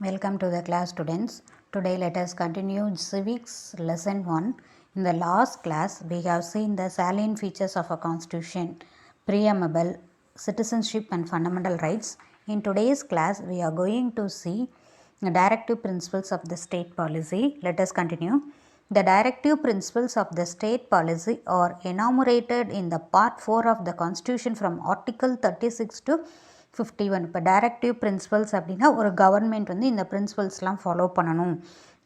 Welcome to the class, students. Today let us continue Civics lesson 1. In the last class we have seen the salient features of a constitution, preamble, citizenship and fundamental rights. In today's class we are going to see the directive principles of the state policy. Let us continue. The directive principles of the state policy are enumerated in the part 4 of the constitution from article 36 to 51. இப்போ directive principles அப்படின்னா ஒரு government வந்து இந்த பிரின்சிபல்ஸ்லாம் follow பண்ணணும்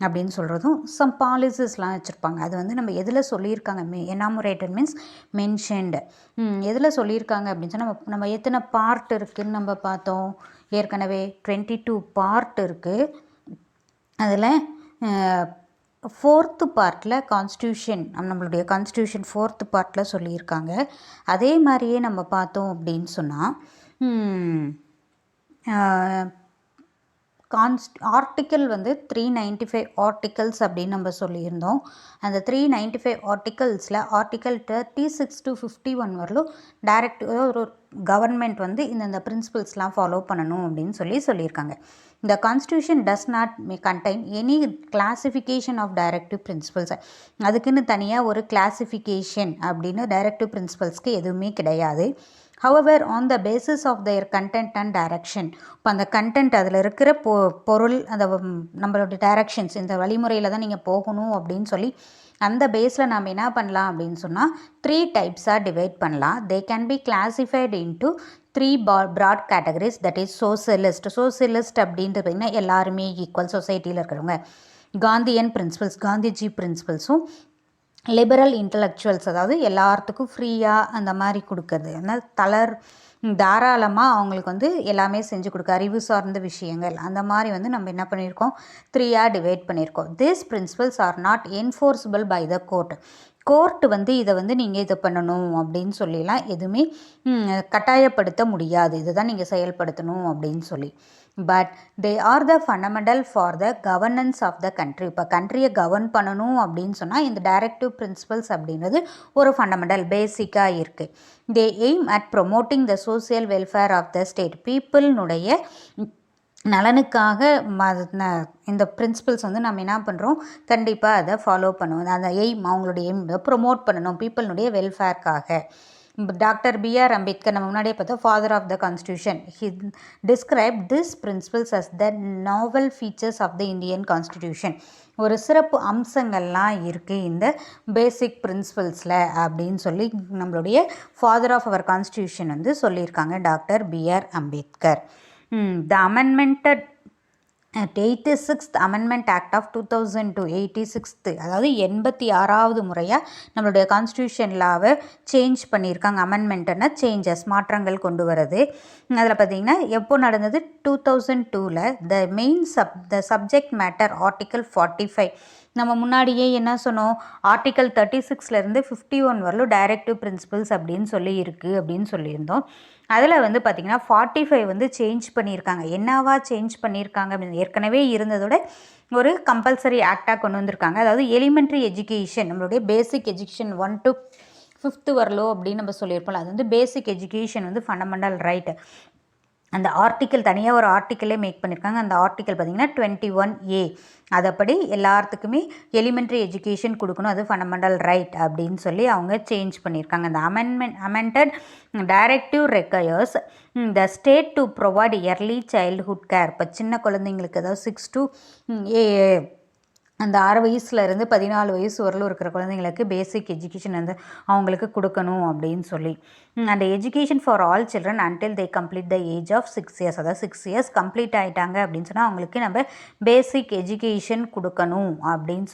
அப்படின்னு சொல்கிறதும் some பாலிசிஸ்லாம் வச்சுருப்பாங்க. அது வந்து நம்ம எதில் சொல்லியிருக்காங்க, எனாமுரேட்டட் மீன்ஸ் மென்ஷன்டு. எதில் சொல்லியிருக்காங்க அப்படின்னு சொன்னால் நம்ம எத்தனை பார்ட் இருக்குதுன்னு நம்ம பார்த்தோம் ஏற்கனவே. 22 பார்ட் இருக்குது. அதில் 4th பார்ட்டில் கான்ஸ்டியூஷன், நம்மளுடைய கான்ஸ்டியூஷன் 4th பார்ட்டில் சொல்லியிருக்காங்க. அதே மாதிரியே நம்ம பார்த்தோம் அப்படின்னு சொன்னால் ஆர்டிக்கல் வந்து 395 ஆர்டிக்கல்ஸ் அப்படின்னு நம்ம சொல்லியிருந்தோம். அந்த 395 ஆர்டிக்கல்ஸில் ஆர்டிக்கல் 36 to 51 வரலும் டைரக்ட் ஒரு கவர்மெண்ட் வந்து இந்த பிரின்சிபல்ஸ்லாம் ஃபாலோ பண்ணணும் அப்படின்னு சொல்லியிருக்காங்க. The Constitution does not contain any classification of directive principles. அதுக்குன்னு தனியாக ஒரு கிளாசிஃபிகேஷன் அப்படின்னு டைரக்டிவ் பிரின்சிபல்ஸ்க்கு எதுவுமே கிடையாது. However, on the basis of their content and direction, இப்போ அந்த கண்டென்ட் அதில் இருக்கிற பொருள், அந்த நம்மளோட டைரக்ஷன்ஸ், இந்த வழிமுறையில் தான் நீங்கள் போகணும் அப்படின்னு சொல்லி அந்த பேஸில் நாம் என்ன பண்ணலாம் அப்படின்னு சொன்னால் 3 டைப்ஸாக டிவைட் பண்ணலாம். They can be classified into 3 broad categories, that is socialist அப்படின்றது பார்த்திங்கன்னா எல்லாருமே ஈக்குவல், சொசைட்டியில் இருக்கிறவங்க. காந்தியன் பிரின்சிபல்ஸ், காந்திஜி பிரின்சிபல்ஸும் லிபரல் இன்டலெக்சுவல்ஸ், அதாவது எல்லாத்துக்கும் ஃப்ரீயாக அந்த மாதிரி கொடுக்கறது, அதனால் தாராளமாக அவங்களுக்கு வந்து எல்லாமே செஞ்சு கொடுக்க, அறிவு சார்ந்த விஷயங்கள், அந்த மாதிரி வந்து நம்ம என்ன பண்ணியிருக்கோம் 3ஆக டிவைட் பண்ணியிருக்கோம். This principles are not enforceable by the court வந்து இதை வந்து நீங்கள் இதை பண்ணணும் அப்படின்னு சொல்லிலாம் எதுவுமே கட்டாயப்படுத்த முடியாது, இதை தான் நீங்கள் செயல்படுத்தணும் அப்படின்னு சொல்லி. But they are the fundamental for the governance of the country. இப்போ கண்ட்ரியை கவர்ன் பண்ணணும் அப்படின்னு சொன்னால் இந்த டைரக்டிவ் பிரின்சிபல்ஸ் அப்படின்றது ஒரு ஃபண்டமெண்டல் பேசிக்காக இருக்குது. They aim at promoting the social welfare of the state. பீப்புளினுடைய நலனுக்காக இந்த பிரின்சிபல்ஸ் வந்து நம்ம என்ன பண்ணுறோம், கண்டிப்பாக அதை ஃபாலோ பண்ணுவோம். அந்த எய்ம், அவங்களுடைய எய்ம் ப்ரொமோட் பண்ணணும் பீப்புளினுடைய வெல்ஃபேர்க்காக. Doctor B.R. அம்பேத்கர் நம்ம முன்னாடியே பார்த்தா father of the constitution. He describe this principles as the novel features of the Indian constitution. ஒரு சிறப்பு அம்சங்கள்லாம் இருக்குது இந்த பேசிக் பிரின்சிபல்ஸில் அப்படின்னு சொல்லி நம்மளுடைய ஃபாதர் ஆஃப் அவர் கான்ஸ்டியூஷன் வந்து சொல்லியிருக்காங்க doctor B.R. Ambedkar. The amendmented 86th Amendment Act of 2002, 86th, அதாவது 86வது முறையாக நம்மளுடைய கான்ஸ்டியூஷன் லாவை சேஞ்ச் பண்ணியிருக்காங்க. அமெண்ட்மெண்ட்னா சேஞ்சஸ், மாற்றங்கள் கொண்டு வரது. அதில் பார்த்திங்கன்னா எப்போ நடந்தது, 2002ல். The subject matter article 45. நம்ம முன்னாடியே என்ன சொன்னோம், ஆர்டிக்கல் 36லேருந்து 51 வரலும் டைரக்டிவ் பிரின்சிபல்ஸ் அப்படின்னு சொல்லி இருக்குது அப்படின்னு சொல்லியிருந்தோம். அதில் வந்து பார்த்திங்கன்னா 45 வந்து சேஞ்ச் பண்ணியிருக்காங்க. என்னவா சேஞ்ச் பண்ணியிருக்காங்க அப்படின்னு ஏற்கனவே இருந்ததோட ஒரு கம்பல்சரி ஆக்டாக கொண்டு வந்திருக்காங்க. அதாவது எலிமெண்ட்ரி எஜுகேஷன், நம்மளுடைய பேசிக் எஜுகேஷன் 1 to 5th வரலோ அப்படின்னு நம்ம சொல்லியிருப்போம். அது வந்து பேசிக் எஜுகேஷன் வந்து ஃபண்டமெண்டல் ரைட். அந்த ஆர்டிக்கல் தனியாக ஒரு ஆர்டிக்கலே மேக் பண்ணியிருக்காங்க. அந்த ஆர்டிக்கல் பார்த்திங்கன்னா 21A. அதைப்படி எல்லாத்துக்குமே எலிமெண்ட்ரி எஜுகேஷன் கொடுக்கணும், அது ஃபண்டமெண்டல் ரைட் அப்படின்னு சொல்லி அவங்க சேஞ்ச் பண்ணியிருக்காங்க. அந்த amended directive requires the state to provide early childhood care. இப்போ சின்ன குழந்தைங்களுக்கு, அதாவது 6 to அந்த 6 வயசுலேருந்து 14 வயசு வரலும் இருக்கிற குழந்தைங்களுக்கு பேசிக் எஜுகேஷன் வந்து அவங்களுக்கு கொடுக்கணும் அப்படின்னு சொல்லி. அந்த education for all children until they complete the age of 6 years. அதாவது 6 years கம்ப்ளீட் ஆகிட்டாங்க அப்படின்னு சொன்னால் அவங்களுக்கு நம்ம பேசிக் எஜுகேஷன் கொடுக்கணும் அப்படின்னு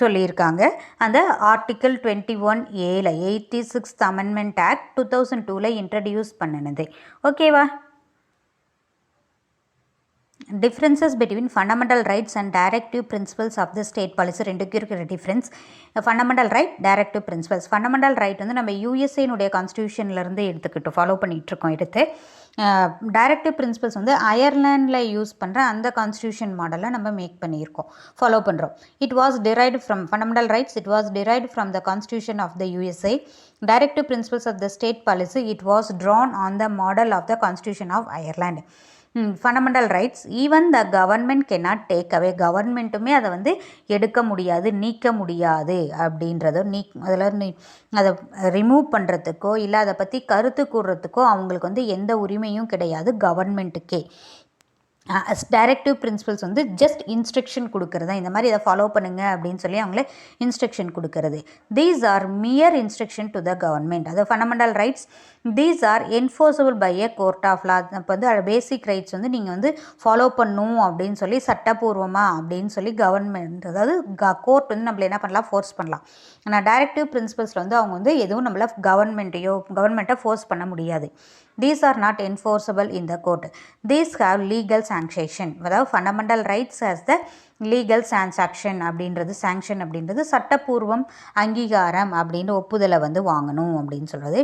சொல்லியிருக்காங்க. அந்த ஆர்டிக்கல் 21Aல 86th Amendment Act 2002ல இன்ட்ரடியூஸ் பண்ணினது. ஓகேவா? Differences between fundamental rights and directive principles of the state policy. ரெண்டுக்கும் இருக்கிற difference. Fundamental right, directive principles. Fundamental right வந்து நம்ம யூஎஸ்ஏனுடைய கான்ஸ்டியூஷன்லேருந்து எடுத்துக்கிட்டோம், ஃபாலோ பண்ணிகிட்ருக்கோம். டைரக்டிவ் பிரின்சிபல்ஸ் வந்து அயர்லாண்டில் யூஸ் பண்ணுற அந்த கான்ஸ்டியூஷன் மாடலை நம்ம மேக் பண்ணியிருக்கோம், ஃபாலோ பண்ணுறோம். It was derived from fundamental rights, it was derived from the constitution of the USA. Directive principles of the state policy, it was drawn on the model of the constitution of Ireland. Fundamental rights even the government cannot take away, கவர்மெண்ட்டுமே அதை வந்து எடுக்க முடியாது, நீக்க முடியாது அப்படின்றத அதில் அதை ரிமூவ் பண்ணுறதுக்கோ இல்லை அதை பற்றி கருத்து கூறுறதுக்கோ அவங்களுக்கு வந்து எந்த உரிமையும் கிடையாது கவர்மெண்ட்டுக்கே. டைரக்டிவ் பிரின்சிபல்ஸ் வந்து ஜஸ்ட் இன்ஸ்ட்ரக்ஷன் கொடுக்கறது தான், இந்த மாதிரி இதை ஃபாலோ பண்ணுங்க அப்படின்னு சொல்லி அவங்களே இன்ஸ்ட்ரக்ஷன் கொடுக்கறது. These are mere instruction to the government. அது fundamental rights these are enforceable by a court of law. இப்போ வந்து பேசிக் ரைட்ஸ் வந்து நீங்கள் வந்து ஃபாலோ பண்ணணும் அப்படின்னு சொல்லி சட்டப்பூர்வமாக அப்படின்னு சொல்லி கவர்மெண்ட், அதாவது கோர்ட் வந்து நம்மளை என்ன பண்ணலாம், ஃபோர்ஸ் பண்ணலாம். ஆனால் டைரக்டிவ் பிரின்சிபல்ஸில் வந்து அவங்க வந்து எதுவும் நம்மளை கவர்மெண்ட்டை ஃபோர்ஸ் பண்ண முடியாது. These are not enforceable in the court. These have legal sanction. அதாவது fundamental rights as the legal sanction அப்படின்றது சட்டப்பூர்வம் அங்கீகாரம் அப்படின்ற ஒப்புதலை வந்து வாங்கணும் அப்படின்னு சொல்கிறது.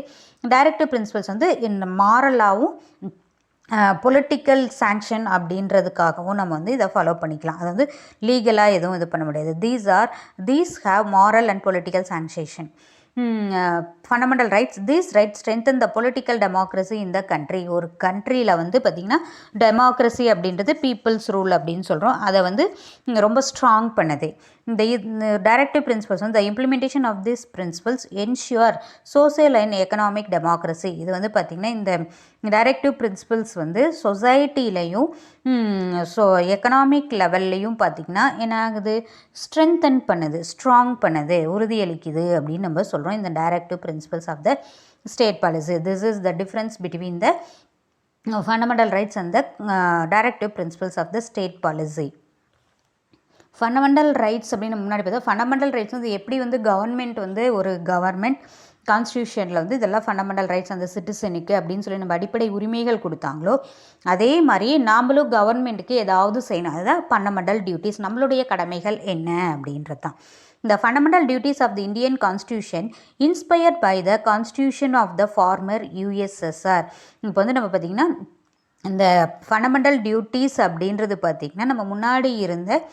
டைரக்டிவ் பிரின்சிபல்ஸ் வந்து இந்த மாரலாகவும் பொலிட்டிக்கல் சாங்ஷன் அப்படின்றதுக்காகவும் நம்ம வந்து இதை ஃபாலோ பண்ணிக்கலாம். அது வந்து லீகலாக எதுவும் இது பண்ண முடியாது. These have moral and political sanction. Fundamental rights these rights strengthen the political democracy in the country. ஒரு கண்ட்ரியில் வந்து பார்த்திங்கன்னா டெமோக்ரஸி அப்படின்றது பீப்புள்ஸ் ரூல் அப்படின்னு சொல்கிறோம், அதை வந்து ரொம்ப ஸ்ட்ராங் பண்ணுது. இந்த டைரக்டிவ் பிரின்சிபல்ஸ் வந்து the implementation of this principles ensure social and economic democracy. இது வந்து பார்த்திங்கன்னா இந்த டைரக்டிவ் பிரின்சிபல்ஸ் வந்து சொசைட்டிலையும் ஸோ எக்கனாமிக் லெவல்லையும் பார்த்திங்கன்னா என்ன ஆகுது, ஸ்ட்ரென்தன் பண்ணுது, ஸ்ட்ராங் பண்ணுது, உறுதியளிக்குது அப்படின்னு நம்ம சொல்கிறோம். இந்த directive principles of the state policy. This is the difference between the fundamental rights and the directive principles of the state policy. Fundamental rights அப்படின்னு முன்னாடி பார்த்தா ஃபண்டமெண்டல் ரைட்ஸ் வந்து எப்படி வந்து கவர்மெண்ட் வந்து ஒரு கவர்மெண்ட் கான்ஸ்டியூஷனில் வந்து இதெல்லாம் ஃபண்டமெண்டல் ரைட்ஸ் அந்த சிட்டிசனுக்கு அப்படின்னு சொல்லி நம்ம அடிப்படை உரிமைகள் கொடுத்தாங்களோ அதே மாதிரி நாமளும் கவர்மெண்ட்டுக்கு ஏதாவது செய்யணும். அதுதான் ஃபண்டமெண்டல் டியூட்டிஸ், நம்மளுடைய கடமைகள் என்ன அப்படின்றது தான். The fundamental duties of the Indian Constitution inspired by the Constitution of the former USSR. இப்போ வந்து நம்ம பார்த்திங்கன்னா இந்த ஃபண்டமெண்டல் டியூட்டிஸ் அப்படின்றது பார்த்திங்கன்னா நம்ம முன்னாடி இருந்த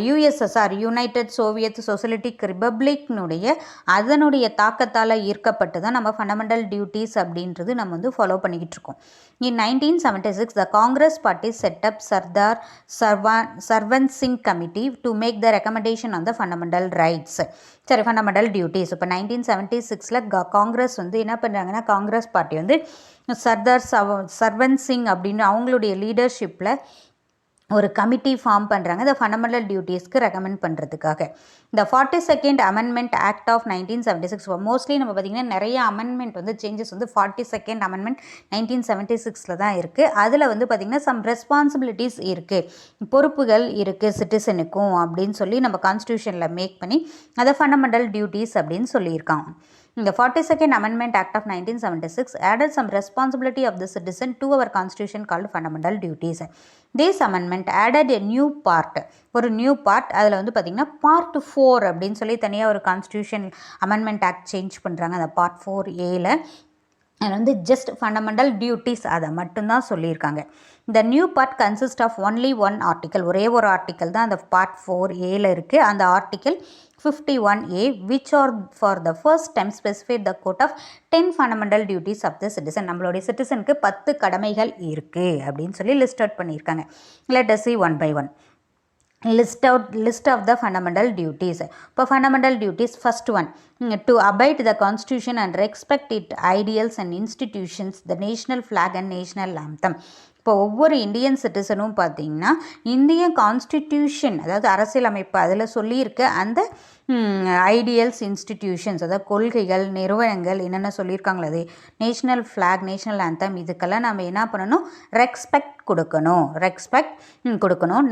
யுஎஸ்எஸ்ஆர் யுனைடெட் சோவியத் சோசியலிட்டிக் ரிப்பப்ளிக்னுடைய அதனுடைய தாக்கத்தால் ஈர்க்கப்பட்டு தான் நம்ம ஃபண்டமெண்டல் டியூட்டிஸ் அப்படின்றது நம்ம வந்து ஃபாலோ பண்ணிக்கிட்டு இருக்கோம். In 1976, the Congress Party set up Sardar Sarvan Singh Committee to make the recommendation on the fundamental rights. சரி, ஃபண்டமெண்டல் டியூட்டிஸ். இப்போ 1976 காங்கிரஸ் வந்து என்ன பண்ணுறாங்கன்னா, காங்கிரஸ் பார்ட்டி வந்து சர்தார் சர்வன் சிங் அப்படின்னு அவங்களுடைய லீடர்ஷிப்பில் ஒரு கமிட்டி ஃபார்ம் பண்ணுறாங்க இந்த ஃபண்டமெண்டல் டியூட்டிஸ்க்கு ரெக்கமெண்ட் பண்ணுறதுக்காக. இந்த 42nd amendment act of 1976 mostly நம்ம பார்த்திங்கன்னா நிறைய அமெண்ட்மெண்ட் வந்து சேஞ்சஸ் வந்து 42nd அமெண்ட்மெண்ட் 1976 தான் இருக்குது. அதில் வந்து பார்த்திங்கன்னா சம் ரெஸ்பான்சிபிலிட்டிஸ் இருக்குது, பொறுப்புகள் இருக்குது சிட்டிசனுக்கும் அப்படின்னு சொல்லி நம்ம கான்ஸ்டியூஷனில் மேக் பண்ணி அதை ஃபண்டமெண்டல் டியூட்டிஸ் அப்படின்னு சொல்லியிருக்காங்க. The 42nd Amendment Act of 1976 added some responsibility of the citizen to our constitution called fundamental duties. This amendment added a new part. ஒரு நியூ பார்ட், அதில் வந்து பார்த்திங்கன்னா Part-4 அப்படின்னு சொல்லி தனியாக ஒரு கான்ஸ்டியூஷன் அமெண்ட்மெண்ட் ஆக்ட் சேஞ்ச் பண்ணுறாங்க. அந்த Part-4A அதில் வந்து ஜஸ்ட் ஃபண்டமெண்டல் டியூட்டிஸ் அதை மட்டும்தான் சொல்லியிருக்காங்க. இந்த new part consist of only one article, ஒரே ஒரு ஆர்டிக்கல் தான் அந்த Part-4A இருக்குது. அந்த article 51A which are for the first time specified the quote of 10 fundamental duties of the citizen. நம்மளுடைய சிட்டிசனுக்கு 10 கடமைகள் இருக்குது அப்படின்னு சொல்லி லிஸ்ட் அவுட் பண்ணியிருக்காங்க. Let us see one by one. List of the fundamental duties. இப்போ fundamental duties, first one, to abide the constitution and respect its ideals and institutions, the national flag and national anthem. இப்போ ஒவ்வொரு Indian சிட்டிசனும் பார்த்திங்கன்னா இந்திய constitution அதாவது அரசியலமைப்பு அதில் சொல்லியிருக்க அந்த ஐடியல்ஸ் இன்ஸ்டிடியூஷன்ஸ் அதாவது கொள்கைகள் நிறுவனங்கள் என்னென்ன சொல்லியிருக்காங்களோ அது நேஷ்னல் ஃப்ளாக் நேஷ்னல் ஆந்தம் இதுக்கெல்லாம் நம்ம என்ன பண்ணணும், ரெஸ்பெக்ட் கொடுக்கணும்.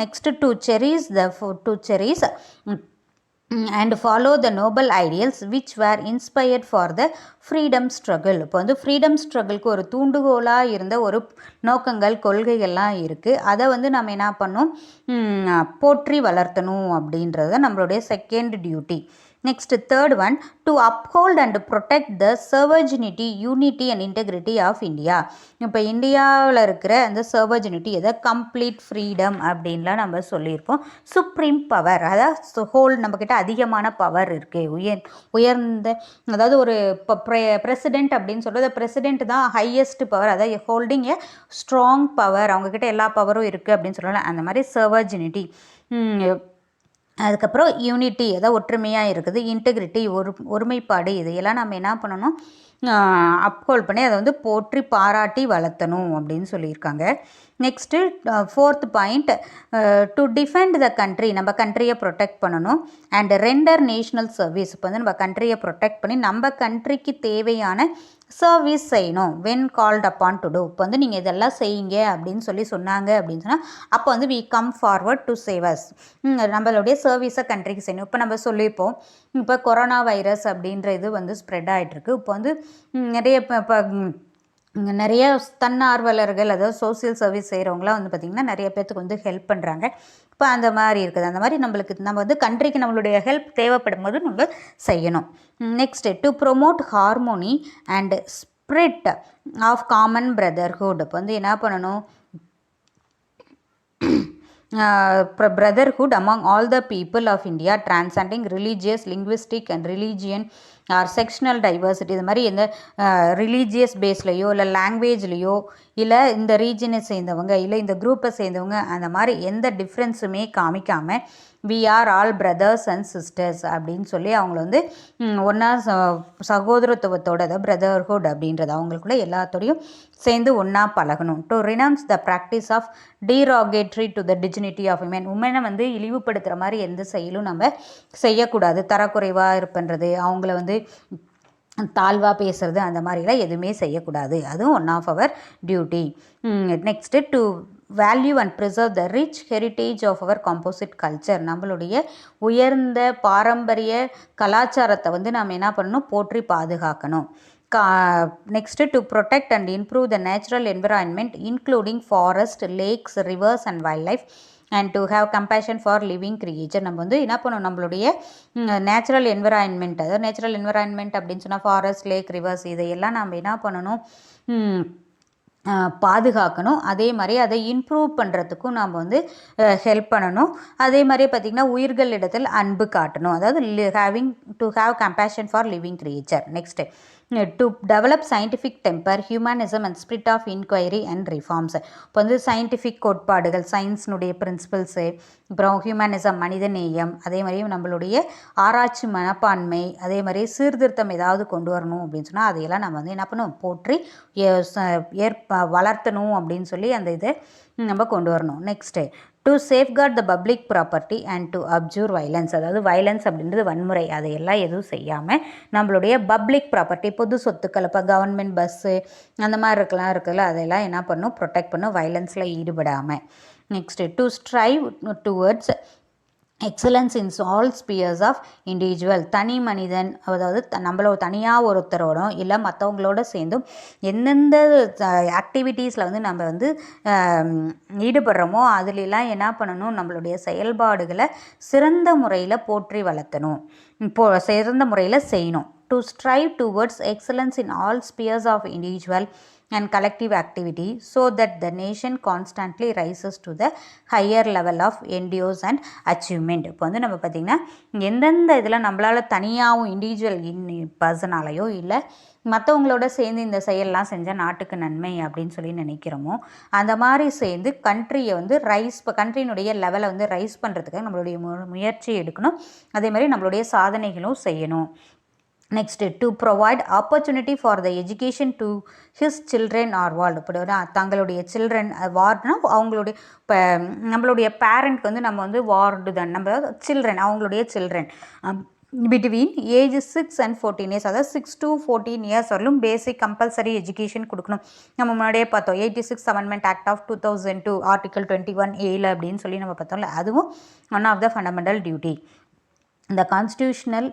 Next to cherish and follow the noble ideals which were inspired for the freedom struggle. இப்போ வந்து ஃப்ரீடம் ஸ்ட்ரகிள்க்கு ஒரு தூண்டுகோலாக இருந்த ஒரு நோக்கங்கள் கொள்கைகள்லாம் இருக்குது. அதை வந்து நம்ம என்ன பண்ணணும், போற்றி வளர்த்தணும் அப்படின்றது நம்மளுடைய second duty. Next third one, to uphold and protect the sovereignty, unity and integrity of India. இப்போ இந்தியாவில் இருக்கிற அந்த சர்வஜனிட்டி எதை கம்ப்ளீட் ஃப்ரீடம் அப்படின்லாம் நம்ம சொல்லியிருப்போம். சுப்ரீம் பவர், அதாவது ஹோல் நம்மக்கிட்ட அதிகமான பவர் இருக்குது, உயர்ந்த, அதாவது ஒரு இப்போ பிரசிடென்ட் அப்படின்னு சொல்கிறது, பிரசிடென்ட் தான் ஹையஸ்ட் பவர், அதாவது ஹோல்டிங் ஏ ஸ்ட்ராங் பவர், அவங்கக்கிட்ட எல்லா பவரும் இருக்குது அப்படின்னு சொல்லலாம். அந்த மாதிரி சர்வஜனிட்டி. அதுக்கப்புறம் யூனிட்டி, அதாவது ஒற்றுமையாக இருக்குது, இன்டெகிரிட்டி ஒருமைப்பாடு, இதையெல்லாம் நம்ம என்ன பண்ணணும், அப்ஹோல்ட் பண்ணி அதை வந்து போற்றி பாராட்டி வளர்த்தணும் அப்படின்னு சொல்லியிருக்காங்க. Next fourth point, to defend the country, நம்ம கண்ட்ரியை ப்ரொடெக்ட் பண்ணணும். அண்ட் ரெண்டர் நேஷ்னல் சர்வீஸ், இப்போ வந்து நம்ம கண்ட்ரியை ப்ரொடெக்ட் பண்ணி நம்ம கண்ட்ரிக்கு தேவையான சர்வீஸ் செய்யணும். When called upon to do, இப்போ வந்து நீங்கள் இதெல்லாம் செய்யுங்க அப்படின்னு சொன்னாங்க அப்படின்னு சொன்னால் அப்போ வந்து we come forward to save us, நம்மளுடைய சர்வீஸை கண்ட்ரிக்கு செய்யணும். இப்போ நம்ம சொல்லியிருப்போம், இப்போ கொரோனா வைரஸ் அப்படின்ற இது வந்து ஸ்ப்ரெட் ஆகிட்டுருக்கு. இப்போ வந்து நிறைய இப்போ நிறைய தன்னார்வலர்கள், அதாவது சோசியல் சர்வீஸ் செய்கிறவங்களாம் வந்து பார்த்திங்கன்னா நிறைய பேர்த்துக்கு வந்து ஹெல்ப் பண்ணுறாங்க. இப்போ அந்த மாதிரி இருக்குது. அந்த மாதிரி நம்ம வந்து கண்ட்ரிக்கு நம்மளுடைய ஹெல்ப் தேவைப்படும் போது நம்ம செய்யணும். Next, to promote harmony and spirit of common brotherhood, இப்போ வந்து என்ன பண்ணணும், brotherhood among all the people of India, transcending religious, linguistic and religion or sectional diversity. இது மாதிரி எந்த ரிலீஜியஸ் பேஸ்லையோ இல்லை லாங்குவேஜ்லேயோ இல்லை இந்த ரீஜனை சேர்ந்தவங்க இல்லை இந்த குரூப்பை சேர்ந்தவங்க அந்த மாதிரி எந்த டிஃப்ரென்ஸுமே காமிக்காமல் we are all brothers and sisters அப்படின்னு சொல்லி அவங்கள வந்து ஒன்றா சகோதரத்துவத்தோட, அதாவது பிரதர்ஹுட் அப்படின்றது அவங்களுக்குள்ள எல்லாத்தோடையும் சேர்ந்து ஒன்றா பழகணும். To renounce the practice of derogatory to the dignity of women, உமனை வந்து இழிவுபடுத்துகிற மாதிரி எந்த செயலும் நம்ம செய்யக்கூடாது. தரக்குறைவாக இருப்பன்றது, அவங்கள வந்து தாழ்வாக பேசுகிறது, அந்த மாதிரிலாம் எதுவுமே செய்யக்கூடாது. அதுவும் one of our duty. Next, to value and preserve the rich heritage of our composite culture, நம்மளுடைய உயர்ந்த பாரம்பரிய கலாச்சாரத்தை வந்து நம்ம என்ன பண்ணணும், போற்றி பாதுகாக்கணும். Next, to protect and improve the natural environment including forest, lakhs, reverse and wild life and to have compassion for living creature. நம்ம வந்து என்ன பண்ணணும், நம்மளுடைய நேச்சுரல் என்விரான்மெண்ட், அதாவது நேச்சுரல் என்விரான்மெண்ட் அப்படின்னு சொன்னால் ஃபாரஸ்ட், லேக், ரிவர்ஸ், இதையெல்லாம் நம்ம என்ன பண்ணணும், பாதுகாக்கணும். அதே மாதிரி அதை இம்ப்ரூவ் பண்ணுறதுக்கும் நாம் வந்து ஹெல்ப் பண்ணணும். அதே மாதிரி பார்த்திங்கன்னா உயிர்களிடத்தில் அன்பு காட்டணும், அதாவது to have compassion for living creature. Next, to develop scientific temper, humanism and spirit of inquiry and reforms. இப்போ வந்து சயின்டிஃபிக் கோட்பாடுகள், சயின்ஸினுடைய பிரின்சிபல்ஸு, அப்புறம் ஹியூமனிசம் மனிதநேயம், அதே மாதிரி நம்மளுடைய ஆராய்ச்சி மனப்பான்மை, அதே மாதிரி சீர்திருத்தம் ஏதாவது கொண்டு வரணும் அப்படின்னு சொன்னால் அதையெல்லாம் நம்ம வந்து என்ன பண்ணணும், போற்றி வளர்த்தணும் அப்படின்னு சொல்லி அந்த இதை நம்ம கொண்டு வரணும். Next, to safeguard the public property and to observe violence, அதாவது வைலன்ஸ் அப்படின்றது வன்முறை, அதையெல்லாம் எதுவும் செய்யாமல் நம்மளுடைய பப்ளிக் ப்ராப்பர்ட்டி, பொது சொத்துக்கள், இப்போ கவர்மெண்ட் பஸ்ஸு அந்த மாதிரி இருக்குல்ல, அதெல்லாம் என்ன பண்ணணும், ப்ரொடெக்ட் பண்ணும், வைலன்ஸில் ஈடுபடாமல். Next, to strive towards excellence in all spheres of individual, தனி மனிதன், அதாவது நம்மளோட தனியாக ஒருத்தரோடும் இல்லை மற்றவங்களோட சேர்ந்தும் எந்தெந்த ஆக்டிவிட்டீஸில் வந்து நம்ம வந்து ஈடுபடுறோமோ அதுலெலாம் என்ன பண்ணணும், நம்மளுடைய செயல்பாடுகளை சிறந்த முறையில் போற்றி வளர்த்தணும், சிறந்த முறையில் செய்யணும். To strive towards excellence in all spheres of individual and collective activity so that the nation constantly rises to the higher level of endurance and achievement. இப்போ வந்து நம்ம பார்த்திங்கன்னா எந்தெந்த இதில் நம்மளால் தனியாகவும் இண்டிவிஜுவல் பர்சனாலேயோ இல்லை மற்றவங்களோட சேர்ந்து இந்த செயல்லாம் செஞ்சால் நாட்டுக்கு நன்மை அப்படின்னு சொல்லி நினைக்கிறோமோ அந்த மாதிரி சேர்ந்து கண்ட்ரியை வந்து கண்ட்ரியினுடைய லெவலை வந்து ரைஸ் பண்ணுறதுக்காக நம்மளுடைய முயற்சி எடுக்கணும். அதே மாதிரி நம்மளுடைய சாதனைகளும் செய்யணும். Next, to provide opportunity for the education to his children are ward, இப்போ தங்களுடைய சில்ட்ரன், வார்டுனா அவங்களுடைய இப்போ நம்மளுடைய பேரண்ட்க்கு வந்து நம்ம வந்து வார்டு தான், நம்ம சில்ட்ரன், அவங்களுடைய children between age 6 and 14 years, அதாவது 6 to 14 years வரலும் பேசிக் கம்பல்சரி எஜுகேஷன் கொடுக்கணும். நம்ம முன்னாடியே பார்த்தோம் 86 Amendment Act of 2002 Article 21A அப்படின்னு சொல்லி நம்ம பார்த்தோம்ல, அதுவும் one of the fundamental duty. The Constitutional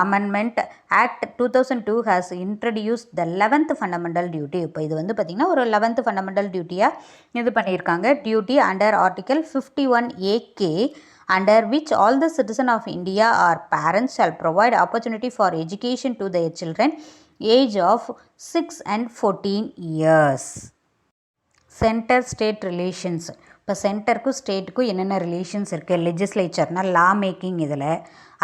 Amendment Act 2002 has introduced the 11th fundamental duty. இப்போ இது வந்து பார்த்திங்கன்னா ஒரு 11th fundamental duty-யாக இது பண்ணியிருக்காங்க. Duty under article 51AK under which all the citizens of India or parents shall provide opportunity for education to their children age of 6 and 14 years. Center-State Relations. இப்போ சென்டருக்கும் ஸ்டேட்டுக்கும் என்னென்ன relations இருக்குது? லெஜிஸ்லேச்சர்னால் லா மேக்கிங், இதில்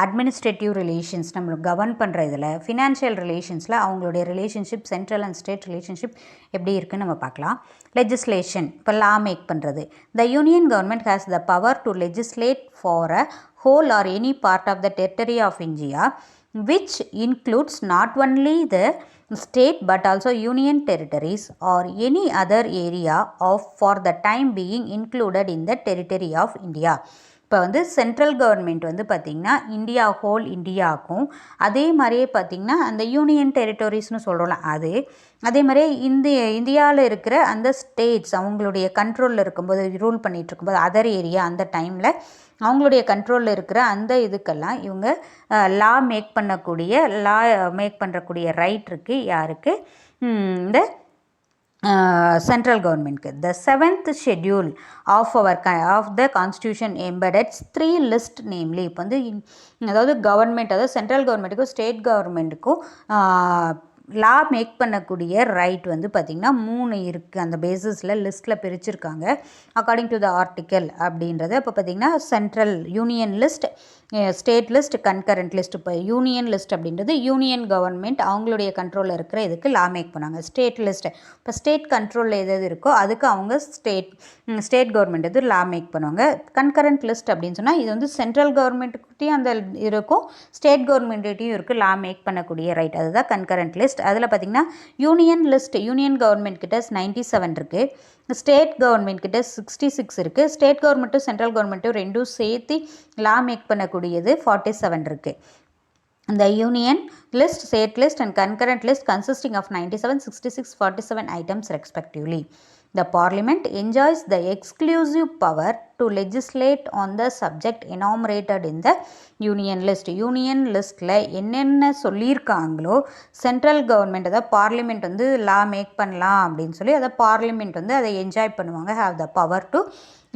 administrative relations நம்மளுக்கு govern பண்ணுற இதில், financial ரிலேஷன்ஸில் அவங்களுடைய relationship central and state relationship எப்படி இருக்குன்னு நம்ம பார்க்கலாம். லெஜிஸ்லேஷன் இப்போ லா மேக் பண்ணுறது. The union government has the power to legislate for a whole or any part of the territory of India, which includes not only the state but also union territories or any other area of for the time being included in the territory of India. இப்போ வந்து central government வந்து பார்த்திங்கன்னா India whole இந்தியாவுக்கும், அதே மாதிரியே பார்த்திங்கன்னா அந்த union டெரிட்டரிஸ்னு சொல்கிறோம்ல அது, அதே மாதிரியே இந்தியாவில் இருக்கிற அந்த ஸ்டேட்ஸ் அவங்களுடைய கண்ட்ரோலில் இருக்கும்போது, ரூல் பண்ணிகிட்டு இருக்கும்போது அதர் ஏரியா அந்த டைமில் அவங்களுடைய கண்ட்ரோலில் இருக்கிற அந்த இதுக்கெல்லாம் இவங்க லா மேக் பண்ணக்கூடிய ரைட் இருக்குது யாருக்கு? இந்த சென்ட்ரல் கவர்மெண்ட்க்கு. The 7th schedule of the constitution embeds 3 list namely. இப்போ வந்து அதாவது கவர்மெண்ட், அதாவது சென்ட்ரல் கவர்மெண்ட்டுக்கும் ஸ்டேட் கவர்மெண்ட்டுக்கும் லா மேக் பண்ணக்கூடிய ரைட் வந்து பார்த்திங்கன்னா 3 இருக்குது. அந்த பேசிஸில் லிஸ்ட்டில் பிரிச்சுருக்காங்க அக்கார்டிங் டு த ஆர்டிக்கல் அப்படின்றது. இப்போ பார்த்திங்கன்னா central union list, state list, concurrent list. இப்போ யூனியன் லிஸ்ட் அப்படின்றது யூனியன் கவர்மெண்ட் அவங்களுடைய கண்ட்ரோலில் இருக்கிற இதுக்கு லா மேக் பண்ணுவாங்க. ஸ்டேட் லிஸ்ட் இப்போ ஸ்டேட் கண்ட்ரோலில் எது இருக்கோ அதுக்கு அவங்க ஸ்டேட் கவர்மெண்ட் இது லா மேக் பண்ணுவாங்க. கன்கரண்ட் லிஸ்ட் அப்படின்னு சொன்னால் இது வந்து சென்ட்ரல் கவர்மெண்ட்டுக்கிட்டையும் அந்த இருக்கும், ஸ்டேட் கவர்மெண்ட்டையும் இருக்குது லா மேக் பண்ணக்கூடிய ரைட், அதுதான் கன்கரண்ட் லிஸ்ட். அதில் பார்த்திங்கன்னா யூனியன் லிஸ்ட் யூனியன் கவர்மெண்ட் கிட்ட 97 இருக்குது, ஸ்டேட் கவர்மெண்ட் கிட்ட 66 இருக்குது. ஸ்டேட் கவர்மெண்ட்டும் சென்ட்ரல் கவர்மெண்ட்டும் ரெண்டும் சேர்த்து லா மேக் பண்ணக்கூடியது 47 இருக்குது. The union list, state list and concurrent list consisting of 97, 66, 47 items respectively. The Parliament enjoys the exclusive power to legislate on the subject enumerated in the Union List. Union Listல என்னென்ன சொல்லியிருக்காங்களோ central government, அதாவது parliament வந்து லா make பண்ணலாம் அப்படின்னு சொல்லி அதை parliament வந்து அதை enjoy பண்ணுவாங்க, have the power to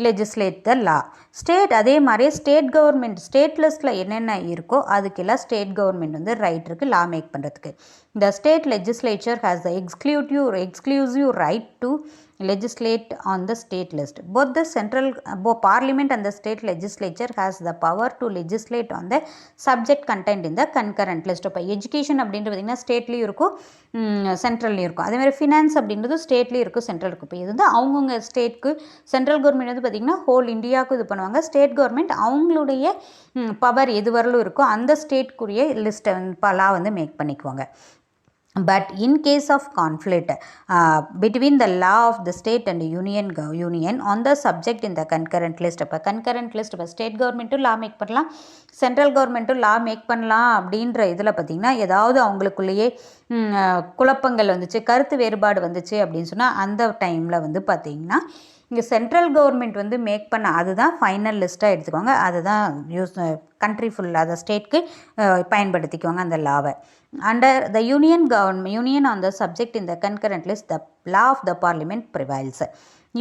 legislate the law. State அதே மாதிரி ஸ்டேட் கவர்மெண்ட் ஸ்டேட் லிஸ்ட்டில் என்னென்ன இருக்கோ அதுக்கெல்லாம் ஸ்டேட் கவர்மெண்ட் வந்து ரைட் இருக்குது லா மேக் பண்ணுறதுக்கு. The state legislature has the exclusive right to legislate on the state list. Both the central parliament and the state legislature has the power to legislate on the subject contained in the concurrent list. இப்போ education அப்படின்றது பார்த்திங்கன்னா ஸ்டேட்லேயும் இருக்கும் சென்ட்ரல்லையும் இருக்கும், அதேமாதிரி finance அப்படின்றது ஸ்டேட்லேயும் இருக்கும் central இருக்கும். இப்போ இது வந்து அவங்கவுங்க ஸ்டேட்க்கு சென்ட்ரல் கவர்மெண்ட் வந்து பார்த்திங்கன்னா ஹோல் இந்தியாவுக்கு இது பண்ணுவாங்க, ஸ்டேட் கவர்மெண்ட் அவங்களுடைய பவர் எது வரலும் இருக்கோ அந்த ஸ்டேட்க்குரிய லிஸ்ட்டை லா வந்து மேக் பண்ணிக்குவாங்க. But in case of conflict between the law of the state and union on the subject in the concurrent list, அப்போ concurrent list இப்போ ஸ்டேட் கவர்மெண்ட்டும் லா மேக் பண்ணலாம், சென்ட்ரல் கவர்மெண்ட்டும் லா மேக் பண்ணலாம் அப்படின்ற இதில் பார்த்திங்கன்னா ஏதாவது அவங்களுக்குள்ளேயே குழப்பங்கள் வந்துச்சு, கருத்து வேறுபாடு வந்துச்சு அப்படின்னு சொன்னால் அந்த டைமில் வந்து பார்த்திங்கன்னா இங்கே சென்ட்ரல் கவர்மெண்ட் வந்து மேக் பண்ண அதுதான் ஃபைனல் லிஸ்ட்டாக எடுத்துக்குவாங்க, அதுதான் யூஸ் கண்ட்ரி ஃபுல்லாக அதை ஸ்டேட்க்கு பயன்படுத்திக்குவாங்க அந்த லாவை. Under the union on the subject in the concurrent list, the law of the parliament prevails.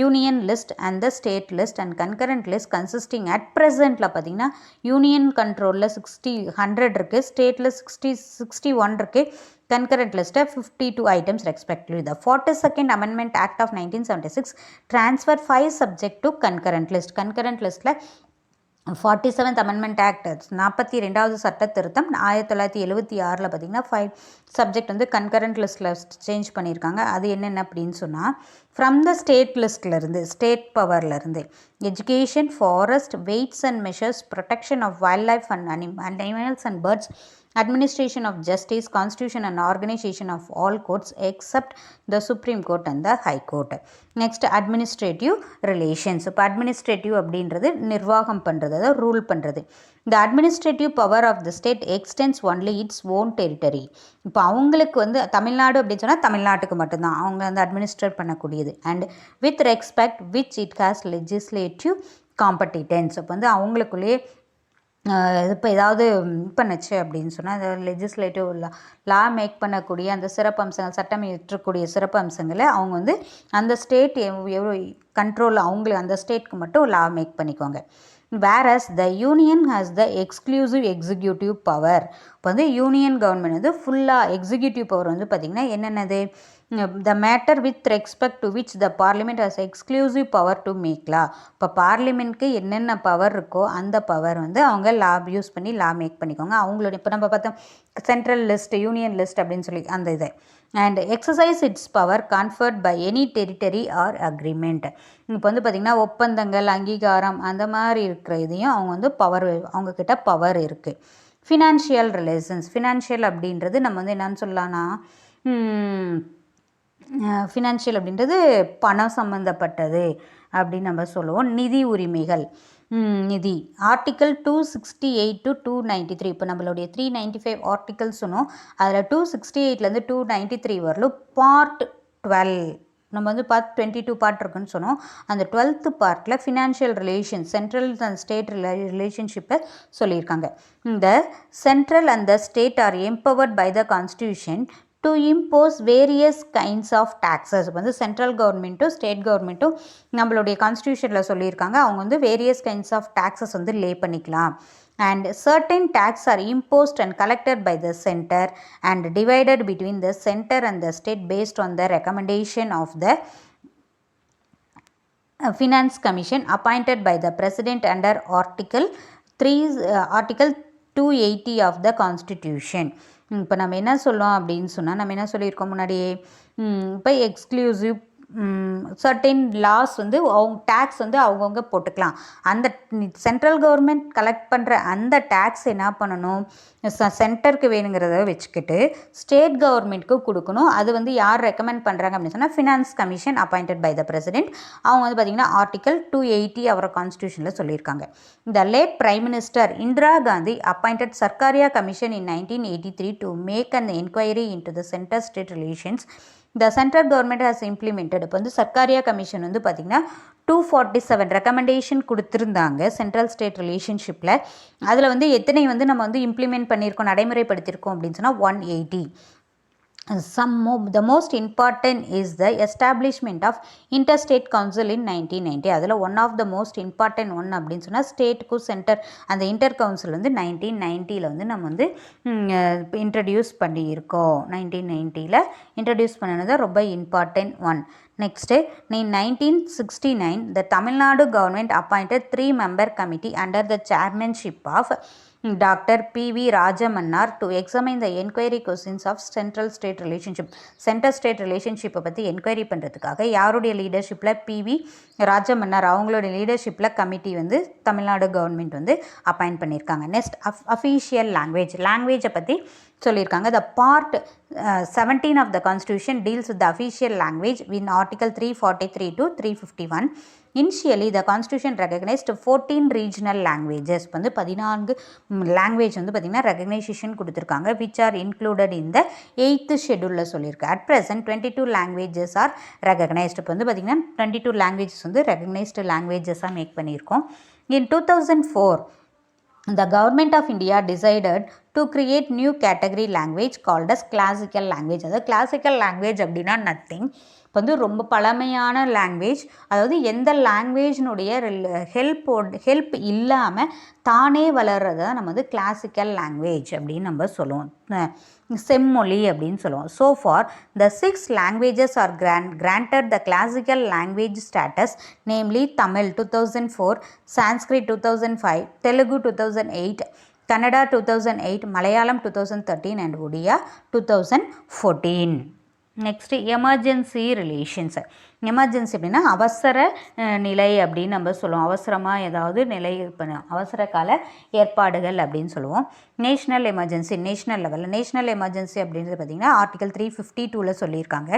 Union list and the state list and concurrent list consisting at presentல பார்த்திங்கன்னா union கண்ட்ரோலில் 100 இருக்குது, ஸ்டேட்டில் 61 இருக்குது, concurrent list 52 items respectively. The 42nd Amendment Act of 1976 transferred 5 subject to concurrent list. Concurrent listல 47th Amendment Act 42வது சட்ட திருத்தம் 1976 பார்த்திங்கன்னா 5 subject வந்து concurrent லிஸ்ட்டில் சேஞ்ச் பண்ணியிருக்காங்க. அது என்னென்ன அப்படின்னு சொன்னால் ஃப்ரம் த ஸ்டேட் லிஸ்ட்லேருந்து ஸ்டேட் பவர்லேருந்து education, forest, weights and measures, protection of wildlife and animals and birds, administration of justice, constitution and organization of all courts except the Supreme Court and the High Court. Next, administrative relations. இப்போ administrative அப்படின்றது நிர்வாகம் பண்ணுறது, அதாவது rule பண்ணுறது. The administrative power of the state extends only its own territory. இப்போ அவங்களுக்கு வந்து தமிழ்நாடு அப்படின்னு சொன்னால் தமிழ்நாட்டுக்கு மட்டும்தான் அவங்க வந்து அட்மினிஸ்ட்ரேட் பண்ணக்கூடியது. And with respect which it has legislative competence. இப்போ வந்து அவங்களுக்குள்ளேயே இப்போ ஏதாவது பண்ணுச்சு அப்படின்னு சொன்னால் அந்த லெஜிஸ்லேட்டிவ் லா மேக் பண்ணக்கூடிய அந்த சிறப்பம்சங்கள், சட்டம் இயற்றக்கூடிய சிறப்பு அம்சங்களை அவங்க வந்து அந்த ஸ்டேட் எவ்வளோ கண்ட்ரோல் அவங்களுக்கு அந்த ஸ்டேட்க்கு மட்டும் லா மேக் பண்ணிக்கோங்க. whereas the union has the exclusive executive power. இப்போ வந்து யூனியன் கவர்மெண்ட் வந்து ஃபுல்லாக எக்ஸிக்யூட்டிவ் பவர் வந்து பார்த்திங்கன்னா என்னென்னது, the matter with respect to which the parliament has exclusive power to make law. இப்போ பார்லிமெண்ட்க்கு என்னென்ன பவர் இருக்கோ அந்த பவர் வந்து அவங்க லா யூஸ் பண்ணி லா மேக் பண்ணிக்கோங்க. அவங்களோட இப்போ நம்ம பார்த்தோம் சென்ட்ரல் லிஸ்ட், யூனியன் லிஸ்ட் அப்படின்னு சொல்லி அந்த இதை and exercise its power conferred by any territory or agreement. இப்போ வந்து பார்த்திங்கன்னா ஒப்பந்தங்கள், அங்கீகாரம் அந்த மாதிரி இருக்கிற இதையும் அவங்க வந்து பவர், அவங்கக்கிட்ட பவர் இருக்குது. ஃபினான்ஷியல் ரிலேஷன்ஸ், ஃபினான்ஷியல் அப்படின்றது நம்ம வந்து என்னன்னு சொல்லலாம்னா ஃபினான்ஷியல் அப்படின்றது பணம் சம்மந்தப்பட்டது அப்படின்னு நம்ம சொல்லுவோம். நிதி உரிமைகள், நிதி ஆர்டிக்கல் 268 to 293. இப்போ நம்மளுடைய 395 ஆர்டிக்கல்ஸ் சொன்னோம். அதில் 268லேருந்து 293 வரலும் பார்ட் 12 நம்ம வந்து பார்ட் 22 பார்ட் இருக்குன்னு சொன்னோம். அந்த 12th பார்ட்டில் financial relation, central and state ரிலேஷன்ஷிப்பை சொல்லியிருக்காங்க. இந்த central and the state are empowered by the constitution to impose various kinds of taxes. வந்து சென்ட்ரல் கவர்மெண்ட்டும் ஸ்டேட் கவர்மெண்ட்டும் நம்மளுடைய கான்ஸ்டியூஷனில் சொல்லியிருக்காங்க அவங்க வந்து வேரியஸ் கைண்ட்ஸ் ஆஃப் டாக்ஸஸ் வந்து லே பண்ணிக்கலாம். and certain tax are imposed and collected by the center and divided between the center and the state based on the recommendation of the finance commission appointed by the president under article 280 of the constitution. இப்போ நம்ம என்ன சொல்லலாம் அப்படின்னு சொன்னால், நம்ம என்ன சொல்லியிருக்கோம் முன்னாடியே, இப்போ எக்ஸ்க்ளூசிவ் சர்டைன் லாஸ் வந்து அவங்க டேக்ஸ் வந்து அவங்கவுங்க போட்டுக்கலாம். அந்த சென்ட்ரல் கவர்மெண்ட் கலெக்ட் பண்ணுற அந்த டேக்ஸ் என்ன பண்ணணும், சென்டருக்கு வேணுங்கிறத வச்சுக்கிட்டு ஸ்டேட் கவர்மெண்ட்க்கு கொடுக்கணும். அது வந்து யார் ரெக்கமெண்ட் பண்ணுறாங்க அப்படின்னு சொன்னால் finance commission appointed by the president. அவங்க வந்து பார்த்திங்கன்னா ஆர்டிக்கல் 280 அவரோட கான்ஸ்டியூஷனில் சொல்லியிருக்காங்க. The late prime minister Indira Gandhi appointed Sarkaria commission in 1983 to make an enquiry into the centre state relations. The central government has implemented. இப்போ வந்து சர்க்காரியா கமிஷன் வந்து பார்த்திங்கன்னா 247 ரெக்கமெண்டேஷன் கொடுத்துருந்தாங்க சென்ட்ரல் ஸ்டேட் ரிலேஷன்ஷிப்பில். அதில் வந்து எத்தனை வந்து நம்ம வந்து இம்ப்ளிமெண்ட் பண்ணியிருக்கோம், நடைமுறைப்படுத்தியிருக்கோம் அப்படின்னு சொன்னால் 180. The most important is the establishment of interstate council in 1990. அதில் one of the most important one அப்படின்னு சொன்னால் ஸ்டேட்டுக்கும் சென்டர் அந்த இன்டர் கவுன்சில் வந்து 1990 வந்து நம்ம வந்து இன்ட்ரடியூஸ் பண்ணியிருக்கோம். 1990 இன்ட்ரடியூஸ் பண்ணினது ரொம்ப important one. Next, in 1969, the Tamil Nadu government appointed 3-member committee under the chairmanship of Dr. P.V. Rajamannar to examine the inquiry questions of central state relationship. Center state relationship பற்றி enquiry பண்ணுறதுக்காக யாருடைய லீடர்ஷிப்பில், PV Rajamannar அவங்களோட லீடர்ஷிப்பில் committee வந்து Tamil Nadu government வந்து appoint பண்ணியிருக்காங்க. Next official லாங்குவேஜை பற்றி சொல்லியிருக்காங்க. The part 17 of the constitution deals with the official language in article 343 to 351. Initially, the constitution recognized 14 regional languages. வந்து 14 லாங்குவேஜ் வந்து பார்த்திங்கன்னா ரெகக்னைசேஷன் கொடுத்துருக்காங்க, which are included in the 8th schedule சொல்லியிருக்கு. At present, 22 languages are recognized. இப்போ வந்து பார்த்திங்கன்னா 22 languages வந்து recognized languages-ஆக make பண்ணியிருக்கோம். In 2004, the government of India decided to create new category language called as classical language. அதாவது classical language அப்படின்னா nothing. இப்போ வந்து ரொம்ப பழமையான லாங்குவேஜ், அதாவது எந்த லாங்குவேஜினுடைய ஹெல்ப் இல்லாமல் தானே வளர்கிறத நம்ம வந்து கிளாசிக்கல் லாங்குவேஜ் அப்படின்னு நம்ம சொல்லுவோம், செம்மொழி அப்படின்னு சொல்லுவோம். So for the 6 languages are granted the classical language status, namely Tamil 2004, Sanskrit 2005, Telugu 2008, Kannada 2008, Malayalam 2013 and Odia 2014. Next emergency relations. Emergency அப்படின்னா அவசர நிலை அப்படின்னு நம்ம சொல்லுவோம். அவசரமாக ஏதாவது நிலை அவசர கால ஏற்பாடுகள் அப்படின்னு சொல்லுவோம். நேஷ்னல் எமர்ஜென்சி, நேஷ்னல் லெவலில் நேஷ்னல் எமர்ஜென்சி அப்படின்றது பார்த்திங்கன்னா ஆர்டிகல் 352 சொல்லியிருக்காங்க.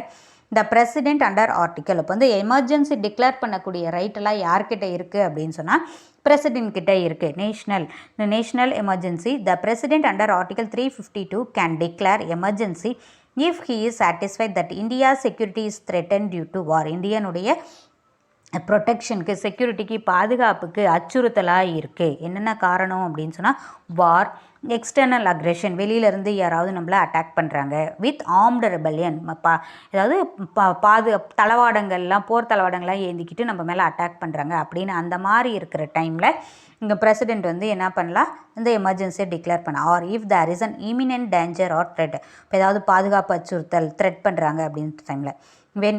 The president under article. இப்போ வந்து எமர்ஜென்சி டிக்ளேர் பண்ணக்கூடிய ரைட்டெல்லாம் யார்கிட்ட இருக்குது அப்படின்னு சொன்னால் பிரசிடென்ட் கிட்ட இருக்குது. National emergency. The president under article 352 can declare emergency if he is satisfied that India's security is threatened due to war. இந்தியனுடைய ப்ரொடெக்ஷனுக்கு, செக்யூரிட்டிக்கு, பாதுகாப்புக்கு அச்சுறுத்தலாக இருக்குது. என்னென்ன காரணம் அப்படின்னு சொன்னால் வார், எக்ஸ்டர்னல் அக்ரெஷன், வெளியிலேருந்து யாராவது நம்மளை அட்டாக் பண்ணுறாங்க. வித் ஆர்ம்டு ரெபல்லியன், ஏதாவது தளவாடங்கள்லாம் போர் தளவாடங்கள்லாம் ஏந்திக்கிட்டு நம்ம மேலே அட்டாக் பண்ணுறாங்க அப்படின்னு அந்த மாதிரி இருக்கிற டைமில் இங்கே பிரசிடெண்ட் வந்து என்ன பண்ணலாம், இந்த எமர்ஜென்சியை டிக்ளேர் பண்ண. Or if there is an imminent danger or threat, இப்போ ஏதாவது பாதுகாப்பு அச்சுறுத்தல் த்ரெட் பண்ணுறாங்க அப்படின்ற டைமில் when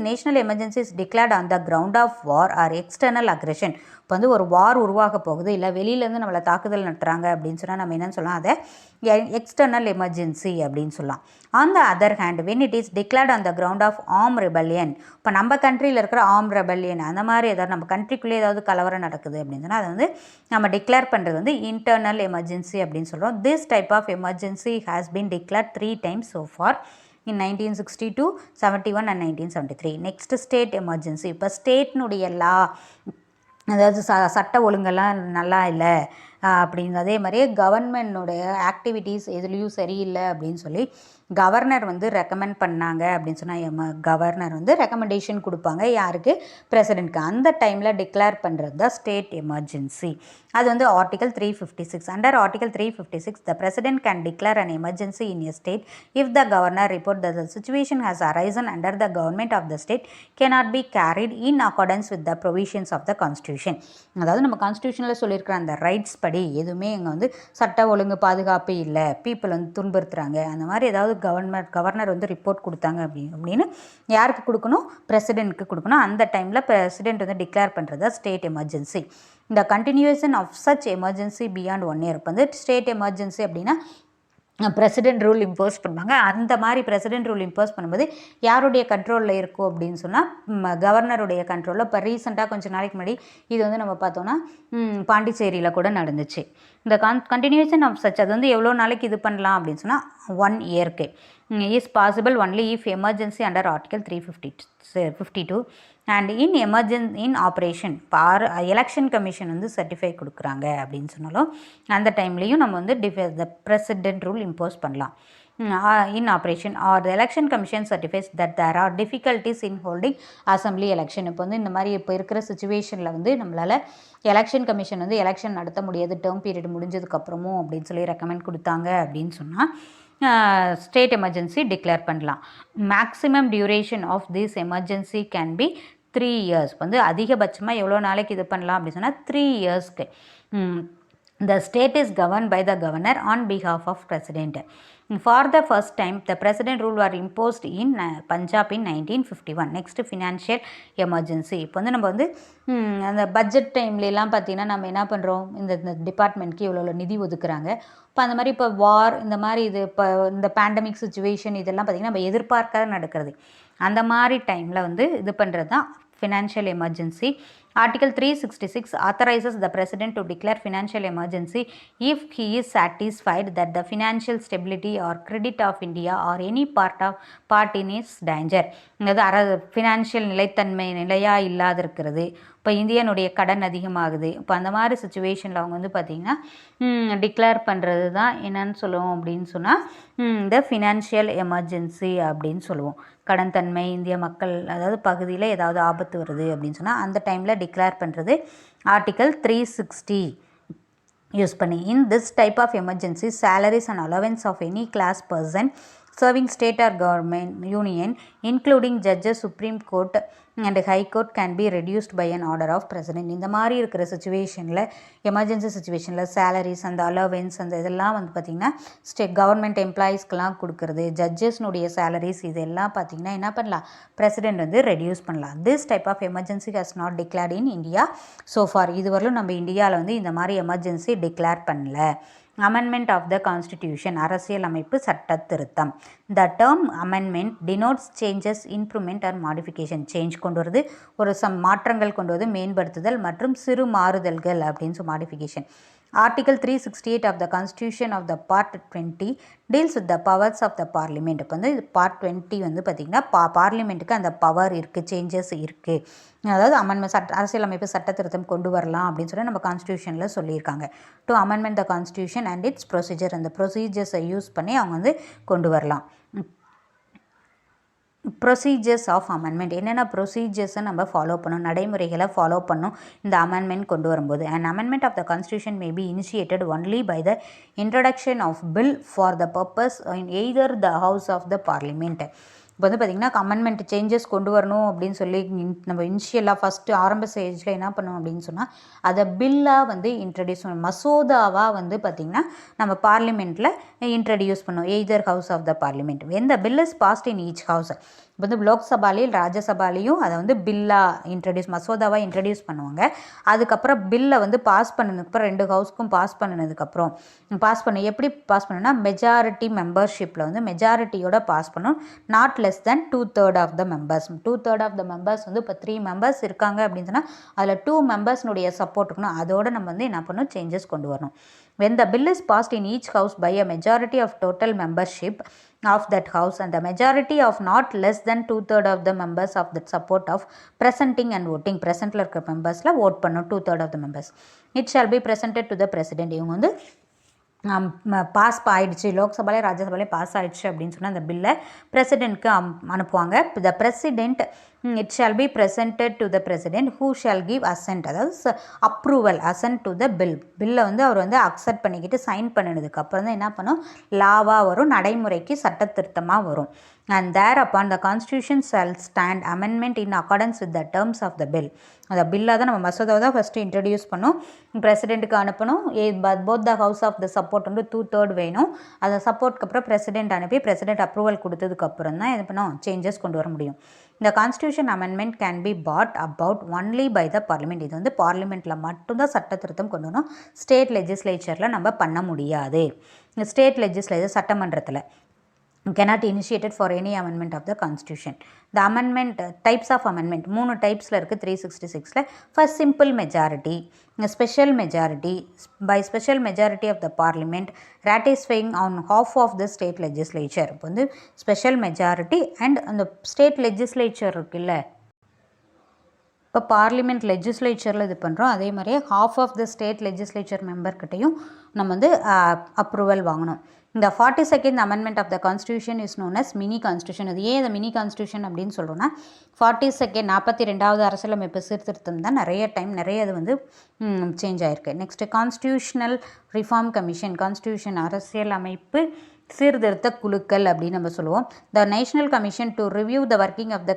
national emergency is declared on the ground of war or external aggression, இப்போ வந்து ஒரு வார் உருவாக போகுது, இல்லை வெளியிலேருந்து நம்மளை தாக்குதல் நடத்துகிறாங்க அப்படின்னு சொன்னால் நம்ம என்னன்னு சொல்லலாம், அதை எக்ஸ்டர்னல் எமர்ஜென்சி அப்படின்னு சொல்லலாம். On the other hand when it is declared on the ground of armed rebellion, இப்போ நம்ம கண்ட்ரியில் இருக்கிற armed rebellion அந்த மாதிரி ஏதாவது நம்ம கண்ட்ரிக்குள்ளே ஏதாவது கலவரம் நடக்குது அப்படின்னு சொன்னால் அதை வந்து நம்ம டிக்ளேர் பண்ணுறது வந்து இன்டர்னல் எமர்ஜென்சி அப்படின்னு சொல்கிறோம். This type of emergency has been declared 3 times so far in 1962, 71 and 1973. Next state emergency. இப்போ ஸ்டேட்னுடைய லா, அதாவது சட்ட ஒழுங்கெல்லாம் நல்லா இல்லை அப்படின்னு, அதே மாதிரியே கவர்மெண்ட்னுடைய ஆக்டிவிட்டீஸ் எதுலேயும் சரியில்லை அப்படின்னு சொல்லி கவர்னர் வந்து ரெக்கமெண்ட் பண்ணாங்க அப்படின்னு சொன்னால் கவர்னர் வந்து ரெக்கமெண்டேஷன் கொடுப்பாங்க யாருக்கு, பிரசிடெண்ட்க்கு. அந்த டைமில் டிக்ளேர் பண்ணுறது தான் ஸ்டேட் எமர்ஜென்சி. அது வந்து article 356. Under article 356 the president can declare an emergency in a state if the governor report the situation has arisen under the government of the state cannot be carried in accordance with the provisions of the constitution. அதாவது நம்ம கான்ஸ்டியூஷனில் சொல்லியிருக்கிற அந்த rights படி எதுவுமே இங்கே வந்து சட்ட ஒழுங்கு பாதுகாப்பு இல்லை, பீப்புள் வந்து துன்புறுத்துறாங்க, அந்த மாதிரி ஏதாவது கவர்னர் வந்து ரிப்போர்ட் கொடுத்தாங்க அப்படின்னு யாருக்கு கொடுக்கணும், பிரசிடெண்ட்க்கு கொடுக்கணும். அந்த டைமில் பிரசிடெண்ட் வந்து டிக்ளேர் பண்ணுறது ஸ்டேட் எமர்ஜென்சி. இந்த continuation of such emergency beyond 1 year, இப்போ வந்து ஸ்டேட் எமர்ஜென்சி அப்படின்னா பிரசிடெண்ட் ரூல் இம்போஸ் பண்ணுவாங்க. அந்த மாதிரி பிரசிடெண்ட் ரூல் இம்போஸ் பண்ணும்போது யாருடைய கண்ட்ரோலில் இருக்கும் அப்படின்னு சொன்னால் கவர்னருடைய கண்ட்ரோலில். இப்போ ரீசெண்டாக கொஞ்சம் நாளைக்கு முன்னாடி இது வந்து நம்ம பார்த்தோன்னா பாண்டிச்சேரியில் கூட நடந்துச்சு. இந்த கண்டினியூஷன் ஆஃப் சச் அது வந்து எவ்வளோ நாளைக்கு இது பண்ணலாம் அப்படின்னு சொன்னால் 1 yearக்கு is possible only if emergency under article 352 and in operation. இப்போ எலெக்ஷன் கமிஷன் வந்து சர்டிஃபை கொடுக்குறாங்க அப்படின்னு சொன்னாலும் அந்த டைம்லேயும் நம்ம வந்து த பிரசிடெண்ட் ரூல் இம்போஸ் பண்ணலாம். In operation or the election commission certifies that there are difficulties in holding assembly election. இப்போ வந்து இந்த மாதிரி இப்போ இருக்கிற சுச்சுவேஷனில் வந்து நம்மளால் எலெக்ஷன் கமிஷன் வந்து எலெக்ஷன் நடத்த முடியாது டேர்ம் பீரியட் முடிஞ்சதுக்கப்புறமும் அப்படின்னு சொல்லி ரெக்கமெண்ட் கொடுத்தாங்க அப்படின்னு சொன்னால் ஸ்டேட் எமர்ஜென்சி டிக்ளேர் பண்ணலாம். Maximum duration of this emergency can be 3 years. வந்து அதிகபட்சமாக எவ்வளோ நாளைக்கு இது பண்ணலாம் அப்படின்னு சொன்னால் 3 yearsக்கு. The state is governed by the governor on behalf of president. For the first time, the president rule were imposed in Punjab in 1951. Next, financial emergency. இப்போ வந்து நம்ம வந்து அந்த பட்ஜெட் டைம்லலாம் பார்த்தீங்கன்னா நம்ம என்ன பண்ணுறோம், இந்த டிபார்ட்மெண்ட்க்கு இவ்வளோ நிதி ஒதுக்குறாங்க. இப்போ அந்த மாதிரி இப்போ வார் இந்த மாதிரி இது இப்போ இந்த பேண்டமிக் சுச்சுவேஷன் இதெல்லாம் பார்த்திங்கன்னா நம்ம எதிர்பார்க்காத நடக்கிறது. அந்த மாதிரி டைமில் வந்து இது பண்ணுறது தான் financial emergency. Article 366 authorizes the President to declare financial emergency if he is satisfied that the financial stability or credit of India or any part in is danger. அதாவது ஃபினான்ஷியல் நிலையாக இல்லாத இருக்கிறது, இப்போ இந்தியனுடைய கடன் அதிகமாகுது, இப்போ அந்த மாதிரி சுச்சுவேஷனில் அவங்க வந்து பார்த்திங்கன்னா டிக்ளேர் பண்ணுறது தான் என்னன்னு சொல்லுவோம் அப்படின்னு சொன்னால் இந்த ஃபினான்ஷியல் எமர்ஜென்சி அப்படின்னு சொல்லுவோம். கடன் தன்மை இந்திய மக்கள் அதாவது பகுதியில் ஏதாவது ஆபத்து வருது அப்படின்னு சொன்னால் அந்த டைமில் டிக்ளேர் பண்ணுறது ஆர்டிகல் 360 யூஸ் பண்ணி. In this type of emergency salaries and allowance of any class person serving state or government union including judges, supreme court and high court can be reduced by an order of president. இந்த மாதிரி இருக்கிற சுச்சுவேஷனில் emergency சுச்சுவேஷனில் salaries அந்த allowance அந்த இதெல்லாம் வந்து பார்த்திங்கன்னா ஸ்டேட் கவர்மெண்ட் எம்ப்ளாயீஸ்க்கெலாம் கொடுக்குறது, ஜட்ஜஸ்னுடைய சேலரிஸ் இதெல்லாம் பார்த்திங்கன்னா என்ன பண்ணலாம், பிரசிடெண்ட் வந்து ரெடியூஸ் பண்ணலாம். This type of emergency has not declared in India so far. இதுவரையிலும் நம்ம இந்தியாவில் வந்து இந்த மாதிரி எமர்ஜென்சி டிக்ளேர் பண்ணல. அமெண்ட்மெண்ட் ஆஃப் த கான்ஸ்டிடியூஷன் அரசியல் அமைப்பு சட்ட திருத்தம். The term amendment denotes changes, improvement or modification. Change கொண்டு வருது, ஒரு மாற்றங்கள் கொண்டு வருது, மேம்படுத்துதல் மற்றும் சிறு மாறுதல்கள் அப்படின்னு modification. Article 368 of the Constitution of the Part-2 deals with the powers of the Parliament. இப்போ வந்து Part-2 வந்து பார்த்திங்கன்னா பார்லிமெண்ட்டுக்கு அந்த பவர் இருக்குது, சேஞ்சஸ் இருக்குது. அதாவது அமெண்ட்மெண்ட் அரசியலமைப்பு சட்ட திருத்தம் கொண்டு வரலாம் அப்படின்னு சொல்லி நம்ம கான்ஸ்டியூஷனில் சொல்லியிருக்காங்க. To amendment the constitution and it's procedure, அந்த ப்ரொசீஜர்ஸை யூஸ் பண்ணி அவங்க வந்து கொண்டு வரலாம். ப்ரொசீஜர்ஸ் ஆஃப் அமெண்ட்மெண்ட் என்னென்ன ப்ரொசீஜர்ஸை நம்ம ஃபாலோ பண்ணணும், நடைமுறைகளை ஃபாலோ பண்ணணும் இந்த அமெண்ட்மெண்ட் கொண்டு வரும்போது. And amendment of the constitution may be initiated only by the introduction of bill for the purpose in either the house of the parliament. இப்போ வந்து பார்த்திங்கன்னா அமெண்ட்மெண்ட் சேஞ்சஸ் கொண்டு வரணும் அப்படின்னு சொல்லி நம்ம இனிஷியலாக ஃபஸ்ட்டு ஆரம்ப ஸ்டேஜில் என்ன பண்ணணும் அப்படின்னு சொன்னால் அதை பில்லாக வந்து இன்ட்ரடியூஸ் பண்ணணும், மசோதாவாக வந்து பார்த்திங்கன்னா நம்ம பார்லிமெண்ட்டில் இன்ட்ரடியூஸ் பண்ணணும் either house of the parliament. When the bill is passed in each house, இப்போ வந்து லோக்சபாலையும் ராஜ்யசபாலையும் அதை வந்து பில்லாக மசோதாவாக இன்ட்ரடியூஸ் பண்ணுவாங்க. அதுக்கப்புறம் பில்லை வந்து பாஸ் பண்ணதுக்கப்புறம் 2 ஹவுஸ்க்கும் பாஸ் பண்ணினதுக்கப்புறம் எப்படி பாஸ் பண்ணணும்னா மெஜாரிட்டி மெம்பர்ஷிப்பில் வந்து மெஜாரிட்டியோட பாஸ் பண்ணணும். Not less than 2/3 of the members. 2/3 of the members வந்து இப்போ 3 மெம்பர்ஸ் இருக்காங்க அப்படின்னு சொன்னால் அதில் 2 மெம்பர்ஸ்னுடைய சப்போர்ட் இருக்கணும். அதோடு நம்ம வந்து என்ன பண்ணணும், சேஞ்சஸ் கொண்டு வரணும். When the bill is passed in each house by a majority of total membership of that house and the majority of not less than 2/3 of the members of that support of presenting and voting, presentல இருக்க மெம்பர்ஸில் vote பண்ணும் 2/3 of the members, it shall be presented to the president. இவங்க வந்து pass ஆகிடுச்சு, லோக்சபாலே ராஜ்யசபாலே pass ஆகிடுச்சு அப்படின்னு சொன்னால் அந்த பில்லை பிரசிடெண்ட்க்கு அனுப்புவாங்க. த president it shall be presented to the president who shall give assent, அதாவது அப்ரூவல் assent to the பில்லை வந்து அவர் வந்து அக்செப்ட் பண்ணிக்கிட்டு சைன் பண்ணினதுக்கு அப்புறம் தான் என்ன பண்ணும், லாவாக வரும், நடைமுறைக்கு சட்ட திருத்தமாக வரும். And thereupon the constitution shall stand amendment in accordance with the terms of the bill. அந்த பில்லாக தான் நம்ம மசோதாவை தான் ஃபஸ்ட்டு இன்ட்ரடியூஸ் பண்ணோம், பிரசிடெண்ட்டுக்கு அனுப்பணும். Both the house of the support வந்து 2/3 வேணும். அதை சப்போர்ட்க்கு அப்புறம் பிரசிடெண்ட் அனுப்பி பிரசிடெண்ட் அப்ரூவல் கொடுத்ததுக்கப்புறம் தான் இது பண்ணோம் சேஞ்சஸ் கொண்டு வர முடியும். இந்த constitution amendment can be brought about only by the parliament. இது வந்து பார்லிமெண்ட்டில் மட்டும்தான் சட்ட திருத்தம் கொண்டு வரணும், ஸ்டேட் லெஜிஸ்லேச்சரில் நம்ம பண்ண முடியாது. ஸ்டேட் லெஜிஸ்லேச்சர் சட்டமன்றத்தில் cannot initiated for any amendment of the constitution. The amendment types of amendment 3 டைப்ஸில் இருக்குது 366ல. first simple majority, special majority, by special majority of the parliament ratifying on half of the state legislature. இப்போ வந்து special majority and அந்த state legislature இருக்குல்ல, இப்போ parliament லெஜிஸ்லேச்சரில் இது பண்ணுறோம், அதே மாதிரியே half of the state legislature மெம்பர்கிட்டையும் நம்ம வந்து அப்ரூவல் வாங்கணும். இந்த 42nd amendment of the constitution is known as mini constitution. அது ஏன் இந்த மினி கான்ஸ்டியூஷன் அப்படின்னு சொல்கிறோன்னா 42nd 42வது அரசியலமைப்பு சீர்திருத்தம் தான் நிறைய அது வந்து சேஞ்ச் ஆகிருக்கு. Next constitutional reform commission, constitution அரசியல் அமைப்பு சீர்திருத்த குழுக்கள் அப்படின்னு நம்ம சொல்லுவோம். The national commission to review the working of the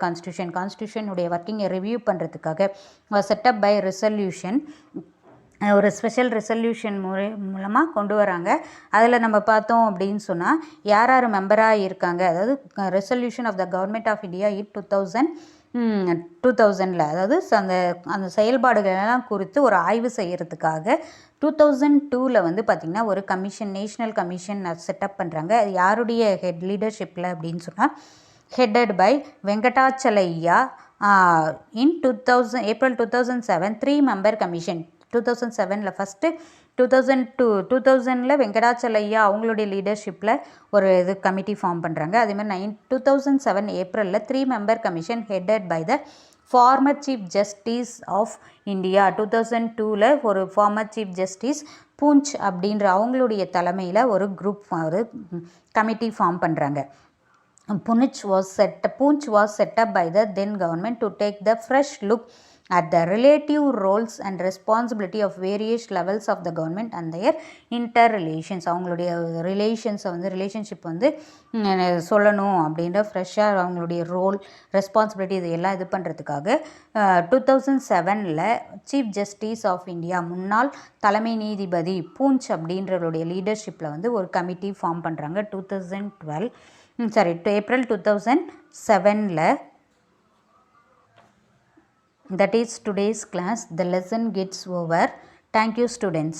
கான்ஸ்டியூஷனுடைய ஒர்க்கிங்கை ரிவ்யூ பண்ணுறதுக்காக செட்டப் பை ரெசல்யூஷன், ஒரு ஸ்பெஷல் ரெசல்யூஷன் மூலமாக கொண்டு வராங்க. அதில் நம்ம பார்த்தோம் அப்படின்னு சொன்னால் யார் மெம்பராக இருக்காங்க, அதாவது resolution of the government of India 2000ல், அதாவது அந்த செயல்பாடுகளெல்லாம் குறித்து ஒரு ஆய்வு செய்கிறதுக்காக 2002ல் வந்து பார்த்திங்கன்னா ஒரு கமிஷன், நேஷ்னல் கமிஷன் செட்டப் பண்ணுறாங்க. அது யாருடைய லீடர்ஷிப்பில் அப்படின்னு சொன்னால் headed by Venkatachaliah in April 2007 3 member commission. 2007ல் ஃபஸ்ட்டு 2000ல் வெங்கடாச்சலையா அவங்களுடைய லீடர்ஷிப்பில் ஒரு இது கமிட்டி ஃபார்ம் பண்ணுறாங்க. அதேமாதிரி 2007 ஏப்ரலில் 3 member commission headed by the former chief justice of India. 2002ல் ஒரு ஃபார்மர் சீஃப் ஜஸ்டிஸ் பூஞ்ச் அப்படின்ற அவங்களுடைய தலைமையில் ஒரு கமிட்டி ஃபார்ம் பண்ணுறாங்க. Punch was set up by the then government to take the fresh look at the relative roles and responsibility of various levels of the government and their interrelations. அவங்களுடைய ரிலேஷன்ஸை வந்து relationship வந்து சொல்லணும் அப்படின்ற ஃப்ரெஷ்ஷாக அவங்களுடைய role, responsibility இது எல்லாம் இது பண்ணுறதுக்காக 2007ல் சீஃப் ஜஸ்டிஸ் ஆஃப் இந்தியா முன்னாள் தலைமை நீதிபதி பூஞ்ச் அப்படின்றவருடைய லீடர்ஷிப்பில் வந்து ஒரு கமிட்டி ஃபார்ம் பண்ணுறாங்க. April 2007ல். That is today's class. The lesson gets over. Thank you, students.